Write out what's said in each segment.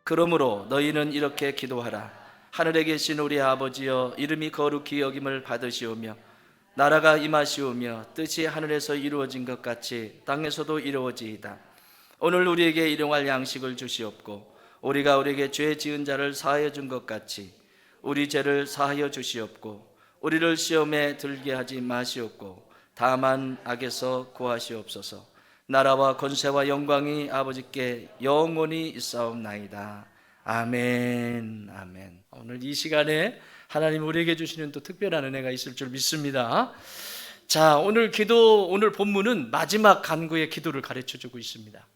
그러므로 너희는 이렇게 기도하라. 하늘에 계신 우리 아버지여, 이름이 거룩히 여김을 받으시오며 나라가 임하시오며 뜻이 하늘에서 이루어진 것 같이 땅에서도 이루어지이다. 오늘 우리에게 일용할 양식을 주시옵고 우리가 우리에게 죄 지은 자를 사하여 준 것 같이 우리 죄를 사하여 주시옵고 우리를 시험에 들게 하지 마시옵고 다만 악에서 구하시옵소서. 나라와 권세와 영광이 아버지께 영원히 있사옵나이다. 아멘. 아멘. 오늘 이 시간에 하나님 우리에게 주시는 또 특별한 은혜가 있을 줄 믿습니다. 자, 오늘 본문은 마지막 간구의 기도를 가르쳐주고 있습니다.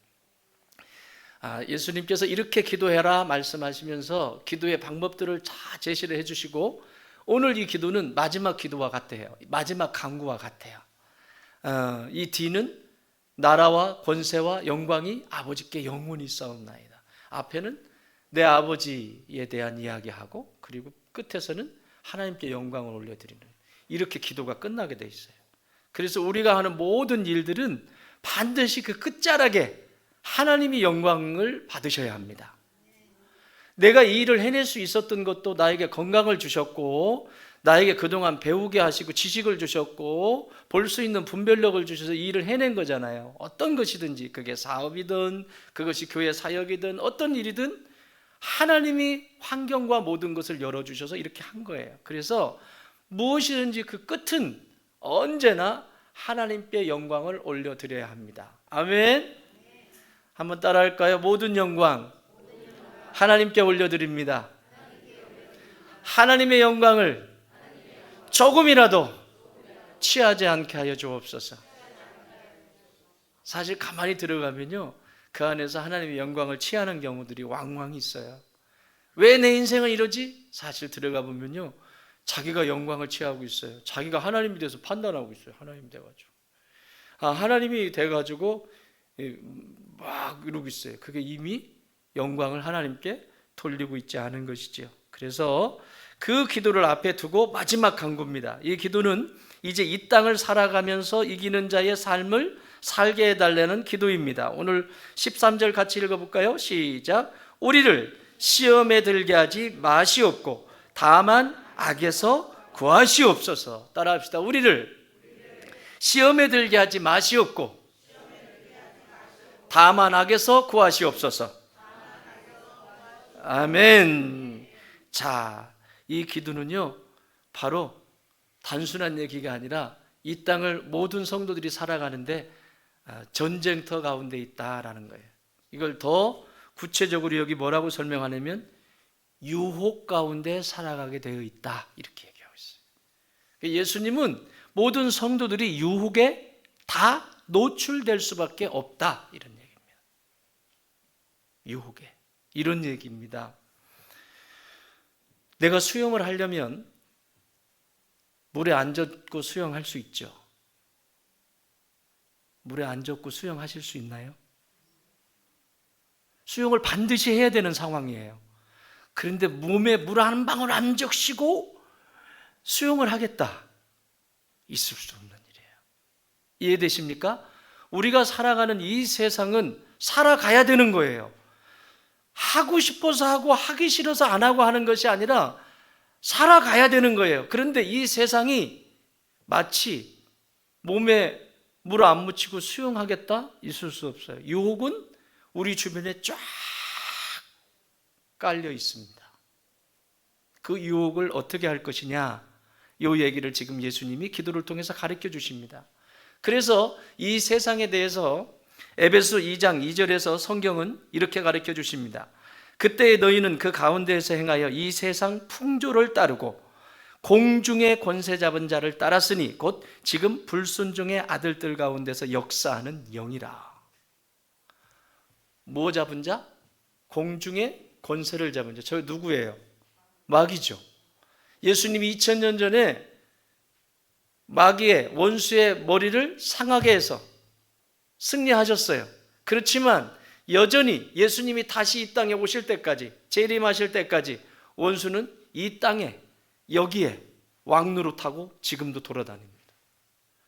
예수님께서 이렇게 기도해라 말씀하시면서 기도의 방법들을 다 제시를 해주시고 오늘 이 기도는 마지막 기도와 같아요. 마지막 간구와 같아요. 이 뒤는 나라와 권세와 영광이 아버지께 영원히 있사옵나이다. 앞에는 내 아버지에 대한 이야기하고 그리고 끝에서는 하나님께 영광을 올려드리는, 이렇게 기도가 끝나게 돼 있어요. 그래서 우리가 하는 모든 일들은 반드시 그 끝자락에 하나님이 영광을 받으셔야 합니다. 내가 이 일을 해낼 수 있었던 것도 나에게 건강을 주셨고 나에게 그동안 배우게 하시고 지식을 주셨고 볼 수 있는 분별력을 주셔서 이 일을 해낸 거잖아요. 어떤 것이든지, 그게 사업이든 그것이 교회 사역이든 어떤 일이든 하나님이 환경과 모든 것을 열어주셔서 이렇게 한 거예요. 그래서 무엇이든지 그 끝은 언제나 하나님께 영광을 올려드려야 합니다. 아멘. 한번 따라할까요? 모든 영광 하나님께 올려드립니다. 하나님의 영광을 조금이라도 취하지 않게 하여 주옵소서. 사실 가만히 들어가면요, 그 안에서 하나님의 영광을 취하는 경우들이 왕왕 있어요. 왜 내 인생은 이러지? 사실 들어가 보면요, 자기가 영광을 취하고 있어요. 자기가 하나님이 돼서 판단하고 있어요. 하나님 돼가지고 하나님이 돼가지고 막 이러고 있어요. 그게 이미 영광을 하나님께 돌리고 있지 않은 것이죠. 그래서 그 기도를 앞에 두고 마지막 간구입니다. 이 기도는 이제 이 땅을 살아가면서 이기는 자의 삶을 살게 해달라는 기도입니다. 오늘 13절 같이 읽어볼까요? 시작. 우리를 시험에 들게 하지 마시옵고 다만 악에서 구하시옵소서. 따라합시다. 우리를 시험에 들게 하지 마시옵고 다만 악에서 구하시옵소서. 아멘. 자, 이 기도는요 바로 단순한 얘기가 아니라 이 땅을 모든 성도들이 살아가는데 전쟁터 가운데 있다라는 거예요. 이걸 더 구체적으로 여기 뭐라고 설명하냐면 유혹 가운데 살아가게 되어 있다, 이렇게 얘기하고 있어요. 예수님은 모든 성도들이 유혹에 다 노출될 수밖에 없다, 이런 얘기입니다. 유혹에, 이런 얘기입니다. 내가 수영을 하려면 물에 안 젖고 수영할 수 있죠. 물에 안 젖고 수영하실 수 있나요? 수영을 반드시 해야 되는 상황이에요. 그런데 몸에 물 한 방울 안 적시고 수영을 하겠다, 있을 수 없는 일이에요. 이해되십니까? 우리가 살아가는 이 세상은 살아가야 되는 거예요. 하고 싶어서 하고 하기 싫어서 안 하고 하는 것이 아니라 살아가야 되는 거예요. 그런데 이 세상이 마치 몸에 물 안 묻히고 수영하겠다? 있을 수 없어요. 유혹은 우리 주변에 쫙 깔려 있습니다. 그 유혹을 어떻게 할 것이냐, 이 얘기를 지금 예수님이 기도를 통해서 가르쳐 주십니다. 그래서 이 세상에 대해서 에베소 2장 2절에서 성경은 이렇게 가르쳐 주십니다. 그때 너희는 그 가운데에서 행하여 이 세상 풍조를 따르고 공중의 권세 잡은 자를 따랐으니 곧 지금 불순종의 아들들 가운데서 역사하는 영이라. 뭐 잡은 자? 공중의 권세를 잡은 자. 저 누구예요? 마귀죠. 예수님이 2000년 전에 마귀의, 원수의 머리를 상하게 해서 승리하셨어요. 그렇지만 여전히 예수님이 다시 이 땅에 오실 때까지, 재림하실 때까지 원수는 이 땅에, 여기에 왕노릇하고 지금도 돌아다닙니다.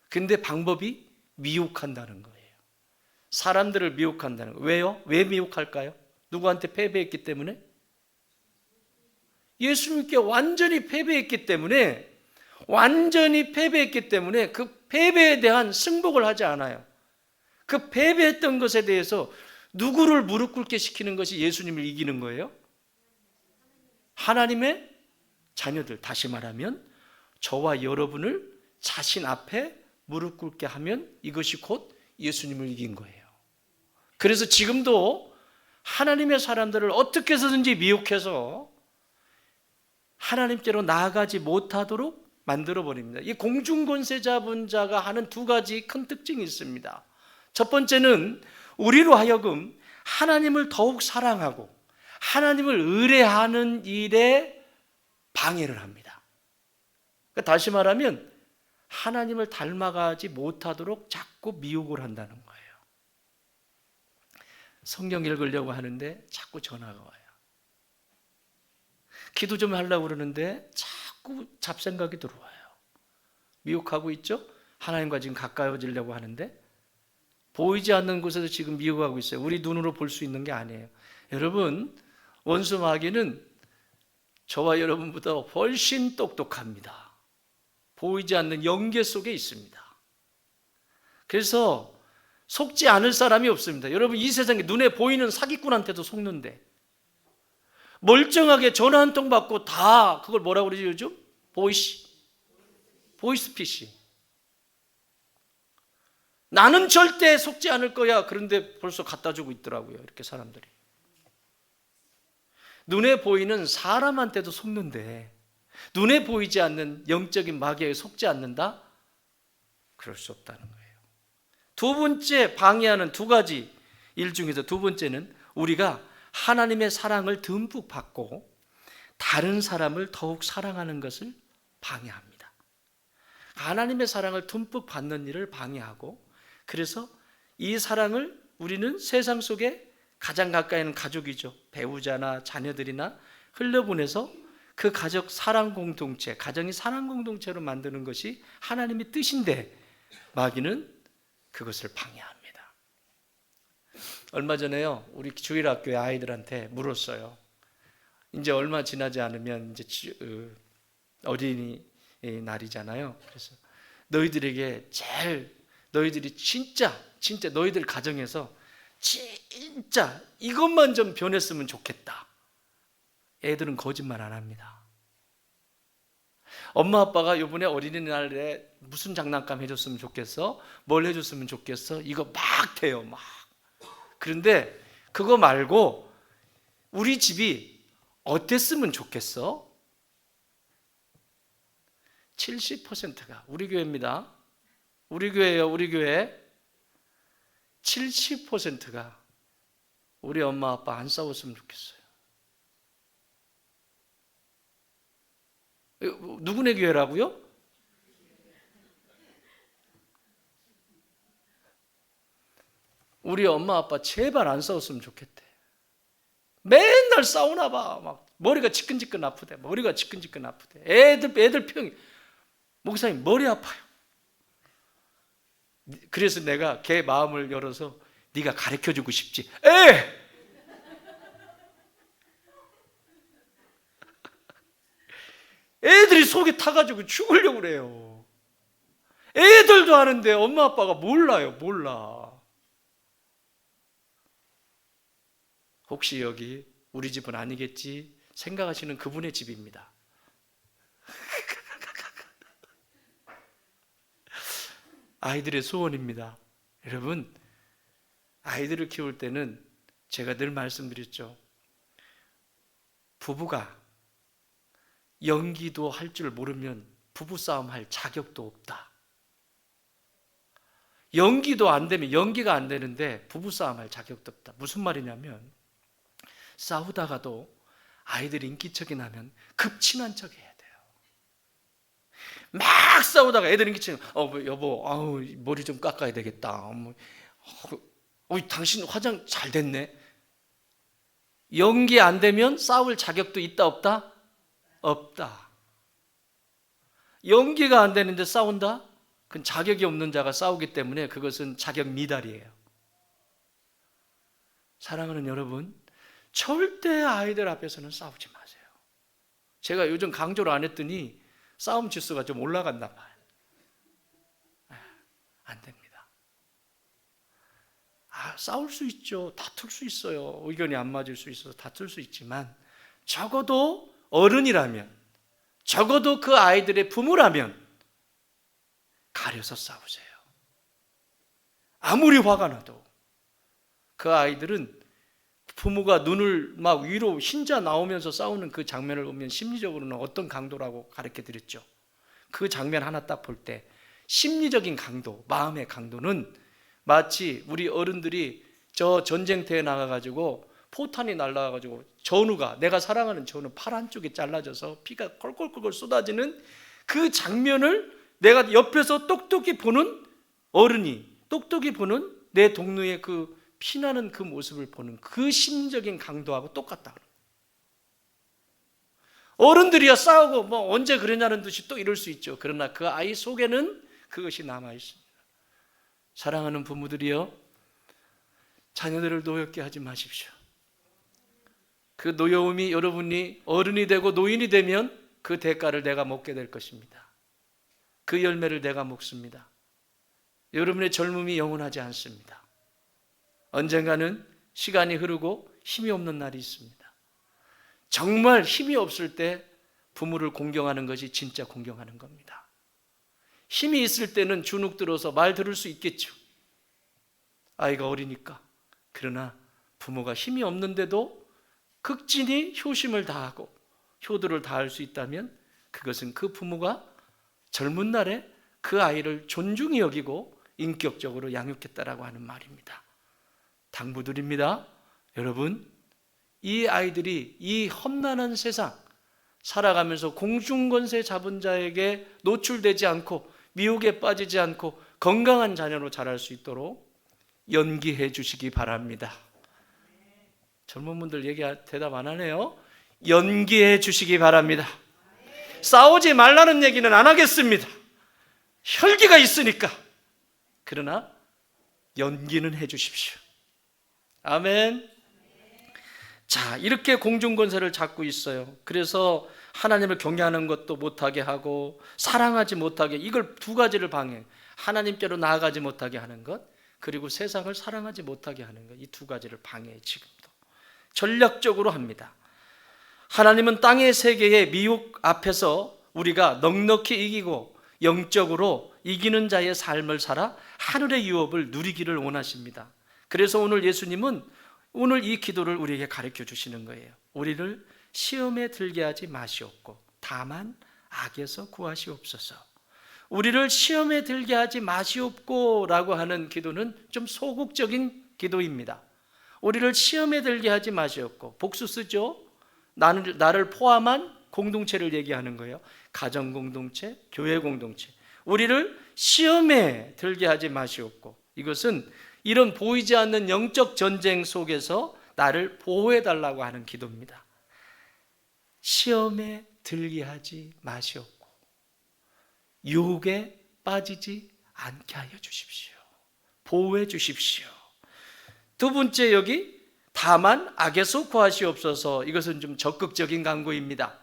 근데 방법이 미혹한다는 거예요. 사람들을 미혹한다는 거예요. 왜요? 왜 미혹할까요? 누구한테 패배했기 때문에? 예수님께 완전히 패배했기 때문에, 그 패배에 대한 승복을 하지 않아요. 그 패배했던 것에 대해서 누구를 무릎 꿇게 시키는 것이 예수님을 이기는 거예요? 하나님의 자녀들, 다시 말하면 저와 여러분을 자신 앞에 무릎 꿇게 하면 이것이 곧 예수님을 이긴 거예요. 그래서 지금도 하나님의 사람들을 어떻게 해서든지 미혹해서 하나님께로 나아가지 못하도록 만들어버립니다. 이 공중권세 잡은 자가 하는 두 가지 큰 특징이 있습니다. 첫 번째는 우리로 하여금 하나님을 더욱 사랑하고 하나님을 의뢰하는 일에 방해를 합니다. 그러니까 다시 말하면 하나님을 닮아가지 못하도록 자꾸 미혹을 한다는 거예요. 성경 읽으려고 하는데 자꾸 전화가 와요. 기도 좀 하려고 그러는데 자꾸 잡생각이 들어와요. 미혹하고 있죠? 하나님과 지금 가까워지려고 하는데 보이지 않는 곳에서 지금 미혹하고 있어요. 우리 눈으로 볼 수 있는 게 아니에요. 여러분, 원수 마귀는 저와 여러분보다 훨씬 똑똑합니다. 보이지 않는 영계 속에 있습니다. 그래서 속지 않을 사람이 없습니다. 여러분, 이 세상에 눈에 보이는 사기꾼한테도 속는데 멀쩡하게 전화 한 통 받고 다 그걸 뭐라고 그러죠 요즘? 보이스피싱. 나는 절대 속지 않을 거야. 그런데 벌써 갖다 주고 있더라고요. 이렇게 사람들이. 눈에 보이는 사람한테도 속는데 눈에 보이지 않는 영적인 마귀에 속지 않는다? 그럴 수 없다는 거예요. 두 번째 방해하는 두 가지 일 중에서 두 번째는 우리가 하나님의 사랑을 듬뿍 받고 다른 사람을 더욱 사랑하는 것을 방해합니다. 하나님의 사랑을 듬뿍 받는 일을 방해하고, 그래서 이 사랑을 우리는 세상 속에 가장 가까이 있는 가족이죠. 배우자나 자녀들이나 흘려보내서 그 가족 사랑 공동체, 가정이 사랑 공동체로 만드는 것이 하나님의 뜻인데 마귀는 그것을 방해합니다. 얼마 전에요, 우리 주일학교의 아이들한테 물었어요. 이제 얼마 지나지 않으면 이제 어린이 날이잖아요. 그래서 너희들에게 너희들이 진짜 너희들 가정에서 진짜 이것만 좀 변했으면 좋겠다. 애들은 거짓말 안 합니다. 엄마 아빠가 이번에 어린이날에 무슨 장난감 해줬으면 좋겠어? 뭘 해줬으면 좋겠어? 이거 막 돼요, 막. 그런데 그거 말고 우리 집이 어땠으면 좋겠어? 70%가 우리 교회입니다. 우리 교회예요, 우리 교회. 70%가 우리 엄마 아빠 안 싸웠으면 좋겠어요. 누구네 교회라고요? 우리 엄마 아빠 제발 안 싸웠으면 좋겠대. 맨날 싸우나 봐. 막 머리가 지끈지끈 아프대. 머리가 지끈지끈 아프대. 애들 평 목사님 머리 아파요. 그래서 내가 걔 마음을 열어서 네가 가르쳐주고 싶지. 애들이 속에 타가지고 죽으려고 그래요. 애들도 하는데 엄마 아빠가 몰라요. 몰라. 혹시 여기 우리 집은 아니겠지 생각하시는 그분의 집입니다. 아이들의 소원입니다. 여러분, 아이들을 키울 때는 제가 늘 말씀드렸죠. 부부가 연기도 할 줄 모르면 부부싸움 할 자격도 없다. 연기도 안 되면, 연기가 안 되는데 부부싸움 할 자격도 없다. 무슨 말이냐면 싸우다가도 아이들이 인기척이 나면 급친한 척 해야 돼요. 막 싸우다가 애들 인기척, 여보, 머리 좀 깎아야 되겠다. 당신 화장 잘 됐네. 연기 안 되면 싸울 자격도 있다 없다? 없다. 연기가 안 되는데 싸운다? 그건 자격이 없는 자가 싸우기 때문에 그것은 자격 미달이에요. 사랑하는 여러분, 절대 아이들 앞에서는 싸우지 마세요. 제가 요즘 강조를 안 했더니 싸움 지수가 좀 올라갔나 봐요. 안 됩니다. 싸울 수 있죠. 다툴 수 있어요. 의견이 안 맞을 수 있어서 다툴 수 있지만 적어도 어른이라면, 적어도 그 아이들의 부모라면 가려서 싸우세요. 아무리 화가 나도. 그 아이들은 부모가 눈을 막 위로 흰자 나오면서 싸우는 그 장면을 보면 심리적으로는 어떤 강도라고 가르쳐 드렸죠. 그 장면 하나 딱 볼 때 심리적인 강도, 마음의 강도는 마치 우리 어른들이 저 전쟁터에 나가가지고 포탄이 날라가가지고 전우가, 내가 사랑하는 전우 팔 한쪽이 잘라져서 피가 꼴꼴꼴 쏟아지는 그 장면을 내가 옆에서 똑똑히 보는 어른이, 똑똑히 보는 내 동료의 그 피나는 그 모습을 보는 그 심리적인 강도하고 똑같다. 어른들이야 싸우고 뭐 언제 그러냐는 듯이 또 이럴 수 있죠. 그러나 그 아이 속에는 그것이 남아 있습니다. 사랑하는 부모들이여, 자녀들을 노엽게 하지 마십시오. 그 노여움이 여러분이 어른이 되고 노인이 되면 그 대가를 내가 먹게 될 것입니다. 그 열매를 내가 먹습니다. 여러분의 젊음이 영원하지 않습니다. 언젠가는 시간이 흐르고 힘이 없는 날이 있습니다. 정말 힘이 없을 때 부모를 공경하는 것이 진짜 공경하는 겁니다. 힘이 있을 때는 주눅 들어서 말 들을 수 있겠죠. 아이가 어리니까. 그러나 부모가 힘이 없는데도 극진히 효심을 다하고 효도를 다할 수 있다면 그것은 그 부모가 젊은 날에 그 아이를 존중히 여기고 인격적으로 양육했다라고 하는 말입니다. 당부드립니다. 여러분, 이 아이들이 이 험난한 세상 살아가면서 공중권세 잡은 자에게 노출되지 않고 미혹에 빠지지 않고 건강한 자녀로 자랄 수 있도록 연기해 주시기 바랍니다. 젊은 분들 대답 안 하네요. 연기해 주시기 바랍니다. 싸우지 말라는 얘기는 안 하겠습니다. 혈기가 있으니까. 그러나 연기는 해 주십시오. 아멘. 자, 이렇게 공중권세를 잡고 있어요. 그래서 하나님을 경외하는 것도 못하게 하고 사랑하지 못하게, 이걸 두 가지를 방해. 하나님께로 나아가지 못하게 하는 것, 그리고 세상을 사랑하지 못하게 하는 것, 이 두 가지를 방해해 지금도 전략적으로 합니다. 하나님은 땅의 세계의 미혹 앞에서 우리가 넉넉히 이기고 영적으로 이기는 자의 삶을 살아 하늘의 유업을 누리기를 원하십니다. 그래서 오늘 예수님은 오늘 이 기도를 우리에게 가르쳐 주시는 거예요. 우리를 시험에 들게 하지 마시옵고 다만 악에서 구하시옵소서. 우리를 시험에 들게 하지 마시옵고 라고 하는 기도는 좀 소극적인 기도입니다. 우리를 시험에 들게 하지 마시옵고, 복수 쓰죠. 나를 포함한 공동체를 얘기하는 거예요. 가정 공동체, 교회 공동체. 우리를 시험에 들게 하지 마시옵고, 이것은 이런 보이지 않는 영적 전쟁 속에서 나를 보호해 달라고 하는 기도입니다. 시험에 들게 하지 마시옵고 유혹에 빠지지 않게 하여 주십시오. 보호해 주십시오. 두 번째, 여기 다만 악에서 구하시옵소서. 이것은 좀 적극적인 간구입니다.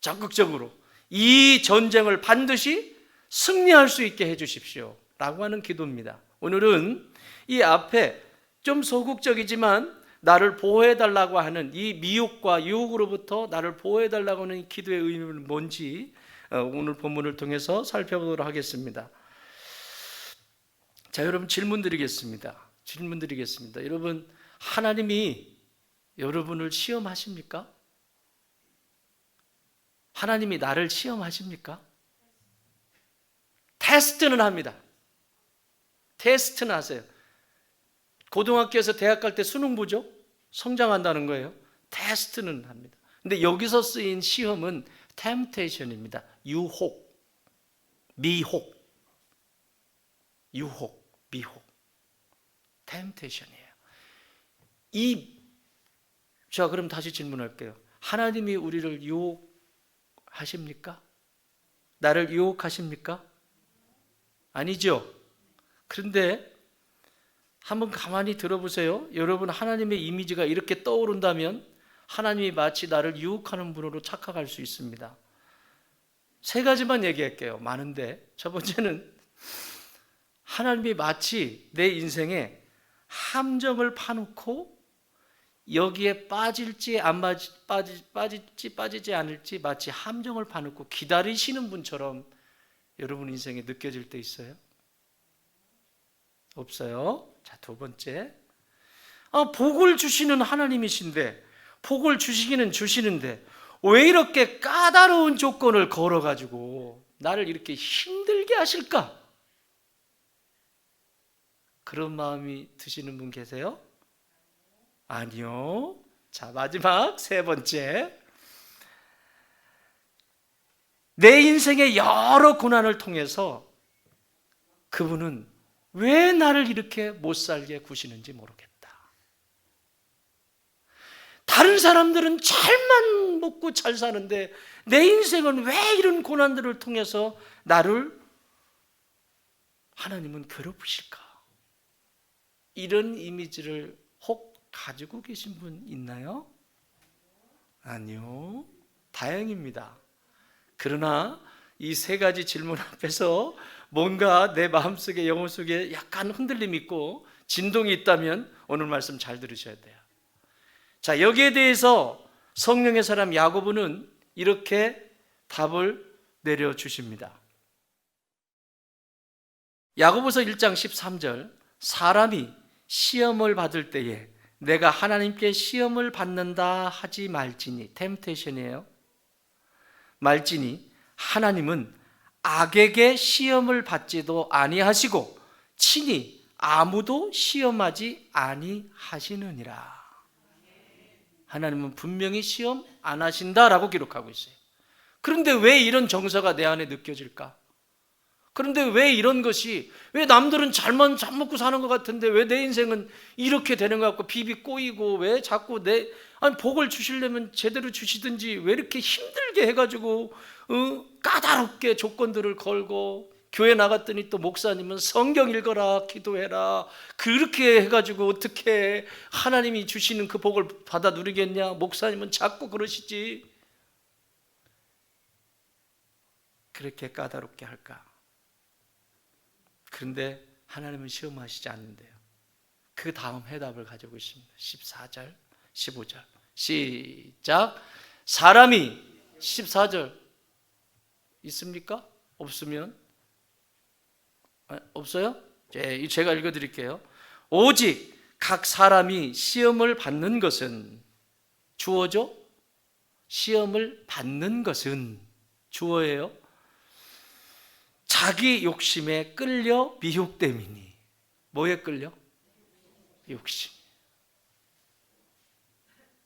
적극적으로 이 전쟁을 반드시 승리할 수 있게 해 주십시오 라고 하는 기도입니다. 오늘은 이 앞에 좀 소극적이지만 나를 보호해 달라고 하는 이 미혹과 유혹으로부터 나를 보호해 달라고 하는 기도의 의미는 뭔지 오늘 본문을 통해서 살펴보도록 하겠습니다. 자, 여러분 질문 드리겠습니다. 여러분, 하나님이 여러분을 시험하십니까? 하나님이 나를 시험하십니까? 테스트는 합니다. 테스트는 하세요. 고등학교에서 대학 갈 때 수능 보죠? 성장한다는 거예요. 테스트는 합니다. 근데 여기서 쓰인 시험은 temptation입니다. 유혹, 미혹, temptation이에요. 자, 그럼 다시 질문할게요. 하나님이 우리를 유혹하십니까? 나를 유혹하십니까? 아니죠. 그런데 한번 가만히 들어보세요. 여러분, 하나님의 이미지가 이렇게 떠오른다면 하나님이 마치 나를 유혹하는 분으로 착각할 수 있습니다. 세 가지만 얘기할게요. 많은데 첫 번째는 하나님이 마치 내 인생에 함정을 파놓고 여기에 빠질지 안 빠지지 않을지 마치 함정을 파놓고 기다리시는 분처럼 여러분 인생에 느껴질 때 있어요? 없어요? 자, 두 번째, 복을 주시는 하나님이신데, 복을 주시기는 주시는데 왜 이렇게 까다로운 조건을 걸어가지고 나를 이렇게 힘들게 하실까? 그런 마음이 드시는 분 계세요? 아니요. 자, 마지막 세 번째, 내 인생의 여러 고난을 통해서 그분은 왜 나를 이렇게 못 살게 구시는지 모르겠다. 다른 사람들은 잘만 먹고 잘 사는데 내 인생은 왜 이런 고난들을 통해서 나를 하나님은 괴롭히실까? 이런 이미지를 혹 가지고 계신 분 있나요? 아니요. 다행입니다. 그러나 이 세 가지 질문 앞에서 뭔가 내 마음속에, 영혼 속에 약간 흔들림이 있고 진동이 있다면 오늘 말씀 잘 들으셔야 돼요. 자, 여기에 대해서 성령의 사람 야고보는 이렇게 답을 내려주십니다. 야고보서 1장 13절, 사람이 시험을 받을 때에 내가 하나님께 시험을 받는다 하지 말지니, 템테이션이에요. 말지니 하나님은 악에게 시험을 받지도 아니하시고 친히 아무도 시험하지 아니하시느니라. 하나님은 분명히 시험 안 하신다라고 기록하고 있어요. 그런데 왜 이런 정서가 내 안에 느껴질까? 그런데 왜 이런 것이, 왜 남들은 잘 먹고 사는 것 같은데 왜 내 인생은 이렇게 되는 것 같고 비비 꼬이고, 왜 자꾸 복을 주시려면 제대로 주시든지 왜 이렇게 힘들게 해가지고 까다롭게 조건들을 걸고, 교회 나갔더니 또 목사님은 성경 읽어라, 기도해라, 그렇게 해가지고 어떻게 하나님이 주시는 그 복을 받아 누리겠냐? 목사님은 자꾸 그러시지. 그렇게 까다롭게 할까? 그런데 하나님은 시험하시지 않는데요. 그 다음 해답을 가지고 있습니다. 14절, 15절 시작. 사람이, 14절 있습니까? 없으면 없어요? 제가 읽어드릴게요. 오직 각 사람이 시험을 받는 것은, 주어죠? 시험을 받는 것은 주어예요. 자기 욕심에 끌려 미혹됨이니. 뭐에 끌려?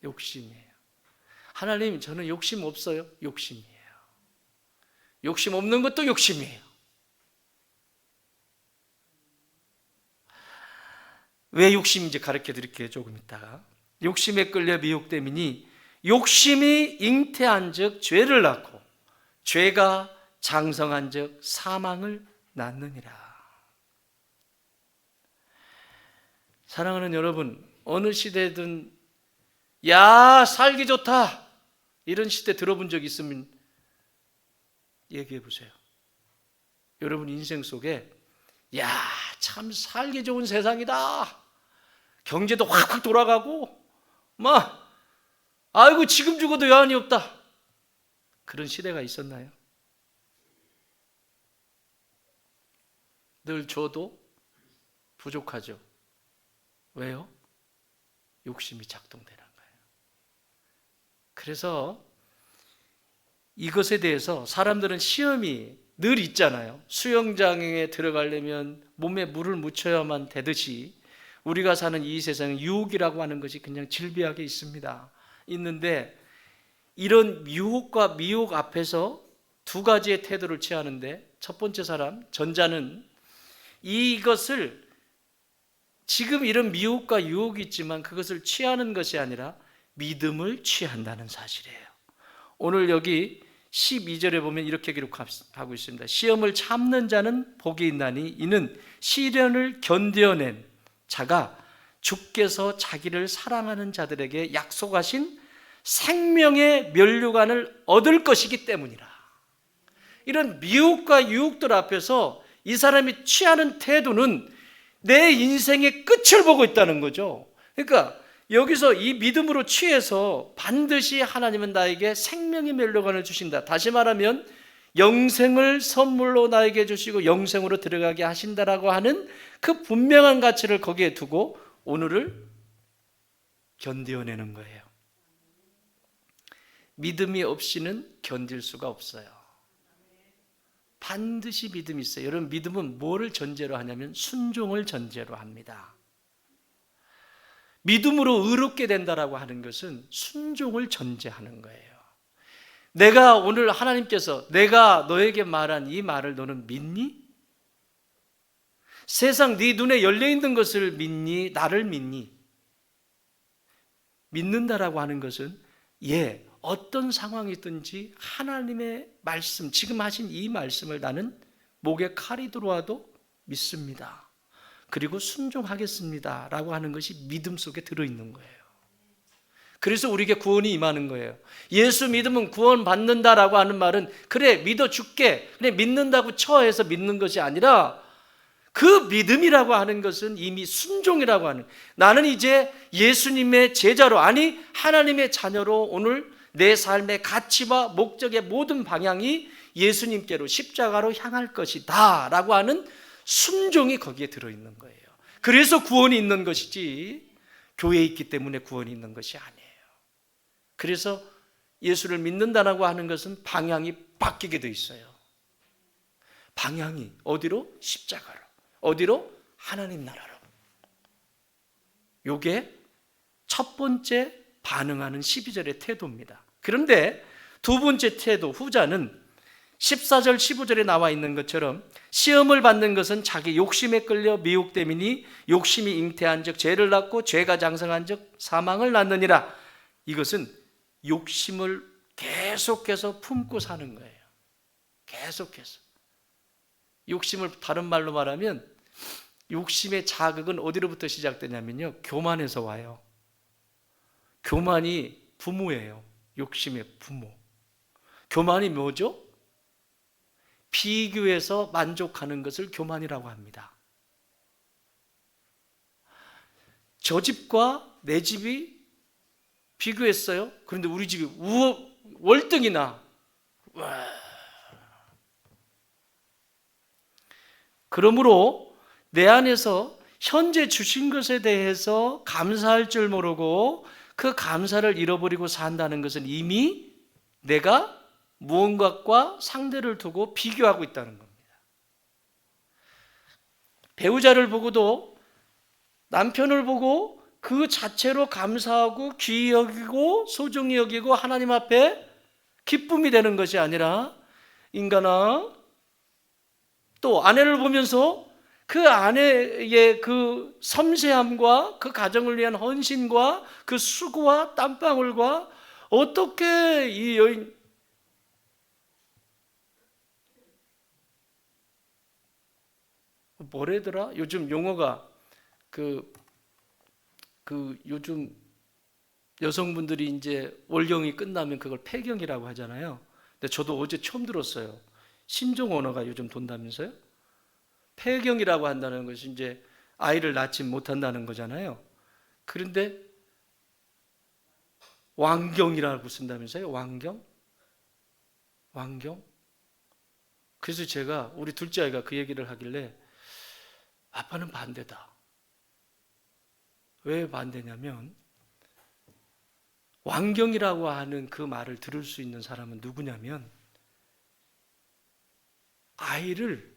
욕심이에요. 하나님, 저는 욕심 없어요. 욕심이에요. 욕심 없는 것도 욕심이에요. 왜 욕심인지 가르쳐 드릴게요. 조금 있다가. 욕심에 끌려 미혹됨이니 욕심이 잉태한 즉 죄를 낳고 죄가 장성한 즉 사망을 낳느니라. 사랑하는 여러분, 어느 시대든 야, 살기 좋다, 이런 시대 들어본 적 있으면 얘기해 보세요. 여러분 인생 속에 야, 참 살기 좋은 세상이다, 경제도 확확 돌아가고 아이고 지금 죽어도 여한이 없다, 그런 시대가 있었나요? 늘 줘도 부족하죠. 왜요? 욕심이 작동되는 거예요. 그래서 이것에 대해서 사람들은 시험이 늘 있잖아요. 수영장에 들어가려면 몸에 물을 묻혀야만 되듯이 우리가 사는 이 세상에 유혹이라고 하는 것이 그냥 질비하게 있는데 이런 유혹과 미혹 앞에서 두 가지의 태도를 취하는데, 첫 번째 사람, 전자는 이것을, 지금 이런 미혹과 유혹이 있지만 그것을 취하는 것이 아니라 믿음을 취한다는 사실이에요. 오늘 여기 12절에 보면 이렇게 기록하고 있습니다. 시험을 참는 자는 복이 있나니 이는 시련을 견뎌낸 자가 주께서 자기를 사랑하는 자들에게 약속하신 생명의 면류관을 얻을 것이기 때문이라. 이런 미혹과 유혹들 앞에서 이 사람이 취하는 태도는 내 인생의 끝을 보고 있다는 거죠. 그러니까 여기서 이 믿음으로 취해서 반드시 하나님은 나에게 생명의 면류관을 주신다. 다시 말하면 영생을 선물로 나에게 주시고 영생으로 들어가게 하신다라고 하는 그 분명한 가치를 거기에 두고 오늘을 견뎌내는 거예요. 믿음이 없이는 견딜 수가 없어요. 반드시 믿음이 있어요. 여러분, 믿음은 뭐를 전제로 하냐면 순종을 전제로 합니다. 믿음으로 의롭게 된다라고 하는 것은 순종을 전제하는 거예요. 내가 오늘 하나님께서 내가 너에게 말한 이 말을 너는 믿니? 세상 네 눈에 열려있는 것을 믿니? 나를 믿니? 믿는다라고 하는 것은 어떤 상황이든지 하나님의 말씀, 지금 하신 이 말씀을 나는 목에 칼이 들어와도 믿습니다. 그리고 순종하겠습니다 라고 하는 것이 믿음 속에 들어있는 거예요. 그래서 우리에게 구원이 임하는 거예요. 예수 믿으면 구원 받는다라고 하는 말은 그래 믿어줄게, 그래 믿는다고 처해서 믿는 것이 아니라 그 믿음이라고 하는 것은 이미 순종이라고 하는, 나는 이제 예수님의 제자로, 아니 하나님의 자녀로 오늘 내 삶의 가치와 목적의 모든 방향이 예수님께로 십자가로 향할 것이다 라고 하는 순종이 거기에 들어있는 거예요. 그래서 구원이 있는 것이지 교회에 있기 때문에 구원이 있는 것이 아니에요. 그래서 예수를 믿는다라고 하는 것은 방향이 바뀌게 돼 있어요. 방향이 어디로? 십자가로. 어디로? 하나님 나라로. 이게 첫 번째 반응하는 12절의 태도입니다. 그런데 두 번째 태도, 후자는 14절 15절에 나와 있는 것처럼 시험을 받는 것은 자기 욕심에 끌려 미혹됨이니 욕심이 잉태한 즉 죄를 낳고 죄가 장성한 즉 사망을 낳느니라. 이것은 욕심을 계속해서 품고 사는 거예요. 계속해서. 욕심을 다른 말로 말하면 욕심의 자극은 어디로부터 시작되냐면요, 교만에서 와요. 교만이 부모예요. 욕심의 부모. 교만이 뭐죠? 비교해서 만족하는 것을 교만이라고 합니다. 저 집과 내 집이 비교했어요. 그런데 우리 집이 월등이나. 그러므로 내 안에서 현재 주신 것에 대해서 감사할 줄 모르고 그 감사를 잃어버리고 산다는 것은 이미 내가 무언가과 상대를 두고 비교하고 있다는 겁니다. 배우자를 보고도 남편을 보고 그 자체로 감사하고 귀히 여기고 소중히 여기고 하나님 앞에 기쁨이 되는 것이 아니라, 인간아, 또 아내를 보면서 그 아내의 그 섬세함과 그 가정을 위한 헌신과 그 수고와 땀방울과 어떻게 이 여인, 뭐래더라? 요즘 용어가 요즘 여성분들이 이제 월경이 끝나면 그걸 폐경이라고 하잖아요. 근데 저도 어제 처음 들었어요. 신종 언어가 요즘 돈다면서요? 폐경이라고 한다는 것이 이제 아이를 낳지 못한다는 거잖아요. 그런데 왕경이라고 쓴다면서요? 왕경? 그래서 제가 우리 둘째 아이가 그 얘기를 하길래 아빠는 반대다. 왜 반대냐면 왕경이라고 하는 그 말을 들을 수 있는 사람은 누구냐면 아이를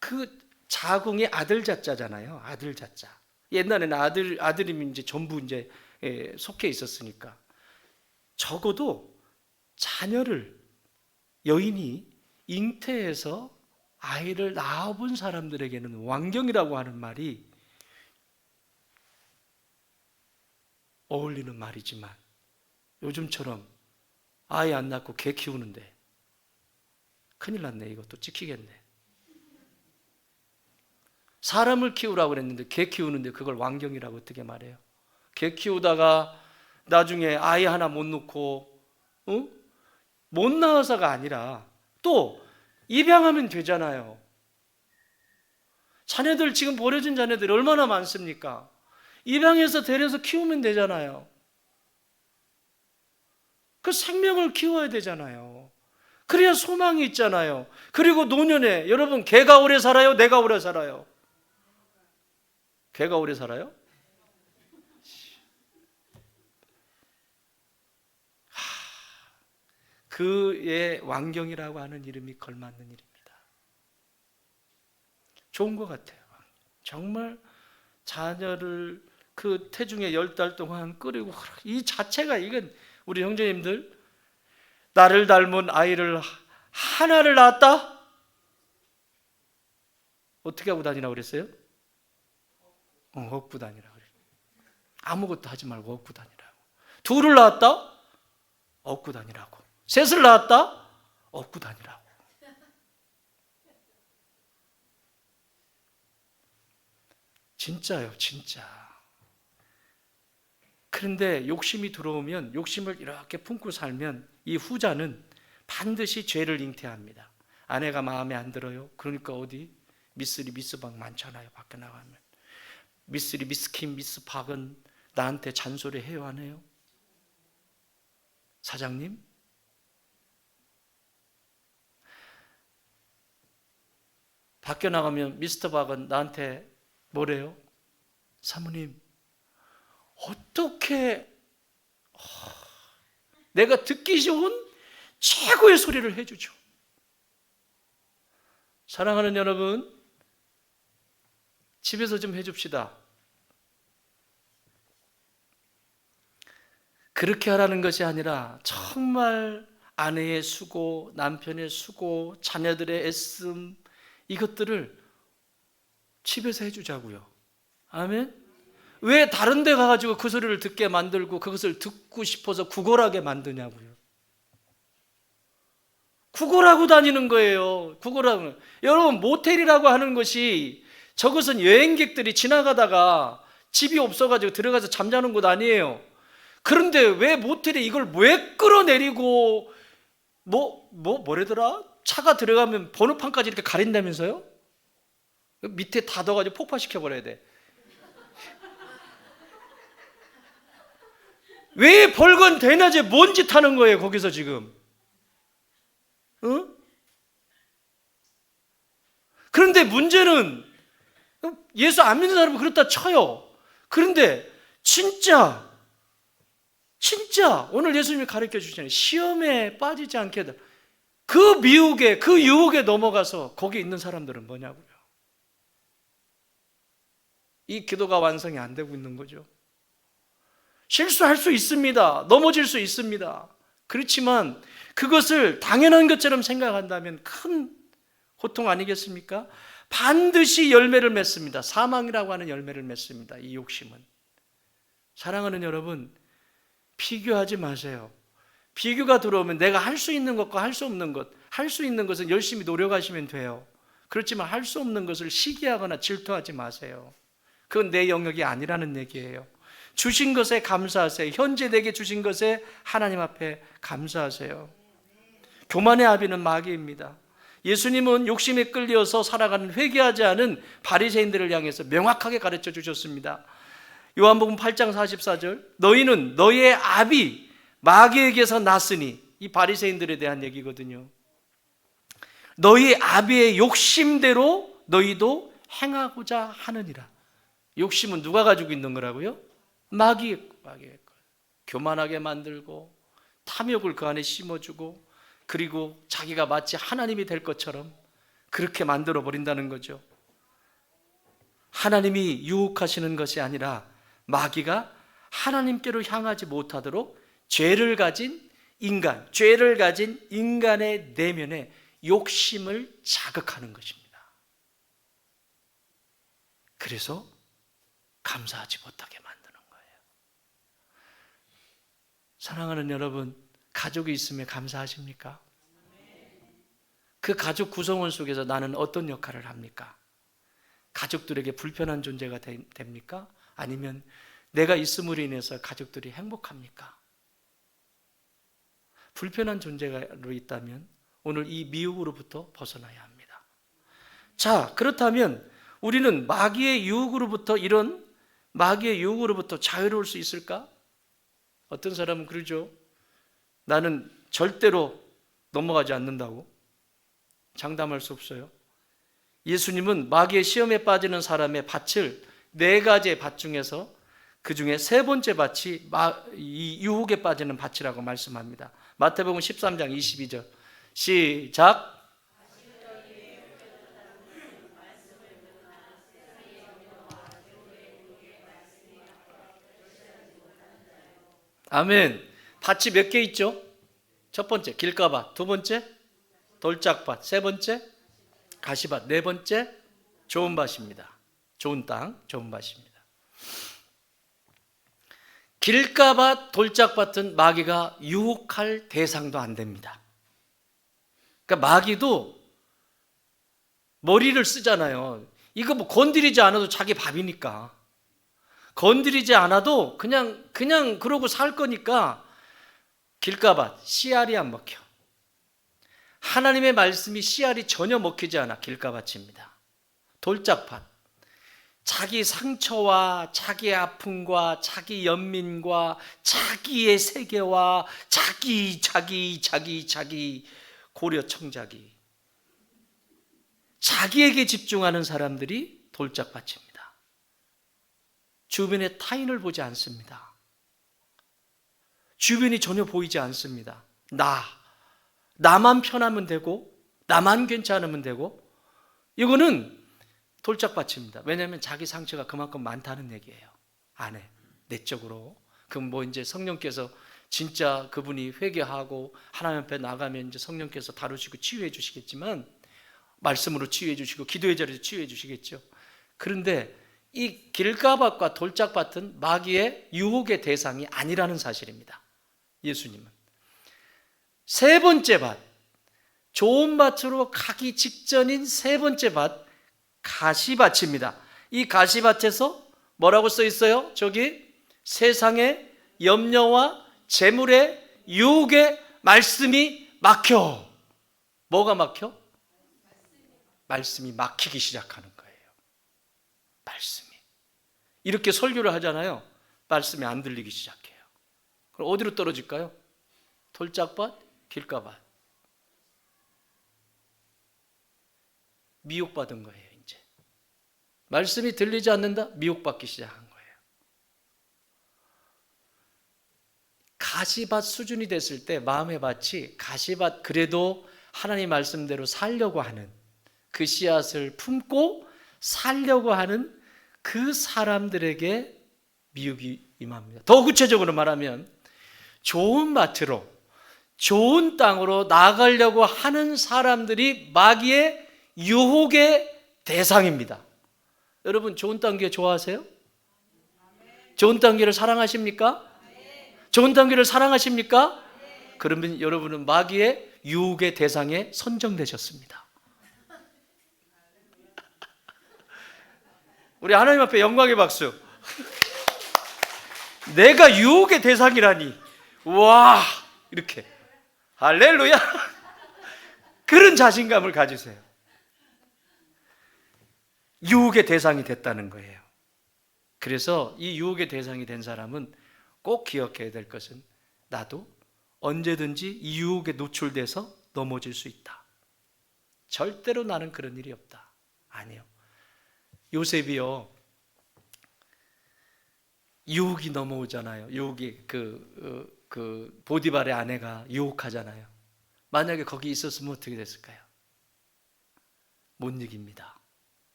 그 자궁이 아들 자자잖아요. 아들 자자. 옛날에는 아들이면 이제 전부 이제 속해 있었으니까 적어도 자녀를 여인이 잉태해서 아이를 낳아본 사람들에게는 왕경이라고 하는 말이 어울리는 말이지만 요즘처럼 아이 안 낳고 개 키우는데 큰일 났네. 이것도 찍히겠네. 사람을 키우라고 그랬는데 개 키우는데 그걸 왕경이라고 어떻게 말해요? 개 키우다가 나중에 아이 하나 못 낳고 못 낳아서가 아니라 또 입양하면 되잖아요. 자녀들 지금 버려진 자녀들이 얼마나 많습니까? 입양해서 데려서 키우면 되잖아요. 그 생명을 키워야 되잖아요. 그래야 소망이 있잖아요. 그리고 노년에 여러분 개가 오래 살아요? 내가 오래 살아요? 개가 오래 살아요? 그의 왕경이라고 하는 이름이 걸맞는 일입니다. 좋은 것 같아요. 정말 자녀를 그 태중에 10달 동안 끓이고 이 자체가 이건 우리 형제님들 나를 닮은 아이를 하나를 낳았다? 어떻게 하고 다니라고 그랬어요? 업고 다니라고 그랬어요. 아무것도 하지 말고 업고 다니라고. 둘을 낳았다? 업고 다니라고. 셋을 낳았다? 업고 다니라고. 진짜요, 진짜. 그런데 욕심이 들어오면 욕심을 이렇게 품고 살면 이 후자는 반드시 죄를 잉태합니다. 아내가 마음에 안 들어요. 그러니까 어디 미쓰리 미스박 많잖아요. 밖에 나가면 미쓰리 미스킨 미스박은 나한테 잔소리 해요 안 해요? 사장님? 밖에 나가면 미스터 박은 나한테 뭐래요? 사모님 어떻게 내가 듣기 좋은 최고의 소리를 해주죠. 사랑하는 여러분, 집에서 좀 해줍시다. 그렇게 하라는 것이 아니라 정말 아내의 수고, 남편의 수고, 자녀들의 애씀 이것들을 집에서 해주자고요. 아멘? 왜 다른 데 가가지고 그 소리를 듣게 만들고 그것을 듣고 싶어서 구걸하게 만드냐고요. 구걸하고 다니는 거예요. 구걸하고. 여러분 모텔이라고 하는 것이 저것은 여행객들이 지나가다가 집이 없어가지고 들어가서 잠자는 곳 아니에요. 그런데 왜 모텔에 이걸 왜 끌어내리고 뭐래더라? 차가 들어가면 번호판까지 이렇게 가린다면서요? 밑에 닫아가지고 폭파시켜버려야 돼. 왜 벌건 대낮에 뭔 짓 하는 거예요 거기서 지금? 응? 그런데 문제는 예수 안 믿는 사람은 그렇다 쳐요. 그런데 진짜 오늘 예수님이 가르쳐 주시잖아요. 시험에 빠지지 않게 해다. 그 미혹에 그 유혹에 넘어가서 거기 있는 사람들은 뭐냐고요. 이 기도가 완성이 안 되고 있는 거죠. 실수할 수 있습니다. 넘어질 수 있습니다. 그렇지만 그것을 당연한 것처럼 생각한다면 큰 고통 아니겠습니까? 반드시 열매를 맺습니다. 사망이라고 하는 열매를 맺습니다. 이 욕심은. 사랑하는 여러분, 비교하지 마세요. 비교가 들어오면 내가 할 수 있는 것과 할 수 없는 것, 할 수 있는 것은 열심히 노력하시면 돼요. 그렇지만 할 수 없는 것을 시기하거나 질투하지 마세요. 그건 내 영역이 아니라는 얘기예요. 주신 것에 감사하세요. 현재 내게 주신 것에 하나님 앞에 감사하세요. 교만의 아비는 마귀입니다. 예수님은 욕심에 끌려서 살아가는 회개하지 않은 바리새인들을 향해서 명확하게 가르쳐 주셨습니다. 요한복음 8장 44절 너희는 너희의 아비 마귀에게서 났으니, 이 바리새인들에 대한 얘기거든요. 너희 아비의 욕심대로 너희도 행하고자 하느니라. 욕심은 누가 가지고 있는 거라고요? 마귀의 것. 교만하게 만들고 탐욕을 그 안에 심어주고 그리고 자기가 마치 하나님이 될 것처럼 그렇게 만들어 버린다는 거죠. 하나님이 유혹하시는 것이 아니라 마귀가 하나님께로 향하지 못하도록 죄를 가진 인간의 내면에 욕심을 자극하는 것입니다. 그래서 감사하지 못하게 만드는 거예요. 사랑하는 여러분, 가족이 있으면 감사하십니까? 그 가족 구성원 속에서 나는 어떤 역할을 합니까? 가족들에게 불편한 존재가 됩니까? 아니면 내가 있음으로 인해서 가족들이 행복합니까? 불편한 존재로 있다면 오늘 이 미혹으로부터 벗어나야 합니다. 자, 그렇다면 우리는 마귀의 유혹으로부터, 이런 마귀의 유혹으로부터 자유로울 수 있을까? 어떤 사람은 그러죠. 나는 절대로 넘어가지 않는다고. 장담할 수 없어요. 예수님은 마귀의 시험에 빠지는 사람의 밭을 4가지의 밭 중에서 그 중에 3번째 밭이 이 유혹에 빠지는 밭이라고 말씀합니다. 마태복음 13장 22절 시작. 아멘. 밭이 몇 개 있죠? 첫 번째 길가밭, 두 번째 돌짝밭, 세 번째 가시밭, 네 번째 좋은 밭입니다. 좋은 땅, 좋은 밭입니다. 길가밭, 돌짝밭은 마귀가 유혹할 대상도 안 됩니다. 그러니까 마귀도 머리를 쓰잖아요. 이거 뭐 건드리지 않아도 자기 밥이니까. 건드리지 않아도 그냥 그러고 살 거니까 길가밭, 씨알이 안 먹혀. 하나님의 말씀이 씨알이 전혀 먹히지 않아 길가밭입니다. 돌짝밭, 자기 상처와 자기 아픔과 자기 연민과 자기의 세계와 자기 고려청자기, 자기에게 집중하는 사람들이 돌짝밭입니다. 주변의 타인을 보지 않습니다. 주변이 전혀 보이지 않습니다. 나만 편하면 되고 나만 괜찮으면 되고, 이거는 돌짝밭입니다. 왜냐하면 자기 상처가 그만큼 많다는 얘기예요. 안에 내적으로. 그럼 뭐 이제 성령께서 진짜 그분이 회개하고 하나님 앞에 나가면 이제 성령께서 다루시고 치유해 주시겠지만, 말씀으로 치유해 주시고 기도의 자리에서 치유해 주시겠죠. 그런데 이 길가밭과 돌짝밭은 마귀의 유혹의 대상이 아니라는 사실입니다. 예수님은. 세 번째 밭, 좋은 밭으로 가기 직전인 세 번째 밭, 가시밭입니다. 이 가시밭에서 뭐라고 써 있어요? 저기 세상의 염려와 재물의 유혹의 말씀이 막혀. 뭐가 막혀? 말씀이 막히기 시작하는 거예요. 말씀이. 이렇게 설교를 하잖아요. 말씀이 안 들리기 시작해요. 그럼 어디로 떨어질까요? 돌짝밭, 길가밭. 미혹받은 거예요. 이제 말씀이 들리지 않는다? 미혹받기 시작한 거예요. 가시밭 수준이 됐을 때 마음의 밭이 가시밭, 그래도 하나님 말씀대로 살려고 하는, 그 씨앗을 품고 살려고 하는 그 사람들에게 미혹이 임합니다. 더 구체적으로 말하면 좋은 밭으로, 좋은 땅으로 나가려고 하는 사람들이 마귀의 유혹의 대상입니다. 여러분, 좋은 땅 교회 좋아하세요? 좋은 땅 교회를 사랑하십니까? 좋은 땅 교회를 사랑하십니까? 그러면 여러분은 마귀의 유혹의 대상에 선정되셨습니다. 우리 하나님 앞에 영광의 박수. 내가 유혹의 대상이라니. 와, 이렇게 할렐루야. 그런 자신감을 가지세요. 유혹의 대상이 됐다는 거예요. 그래서 이 유혹의 대상이 된 사람은 꼭 기억해야 될 것은, 나도 언제든지 이 유혹에 노출돼서 넘어질 수 있다. 절대로 나는 그런 일이 없다. 아니요. 요셉이요, 유혹이 넘어오잖아요. 유혹이 그 보디발의 아내가 유혹하잖아요. 만약에 거기 있었으면 어떻게 됐을까요? 못 이깁니다.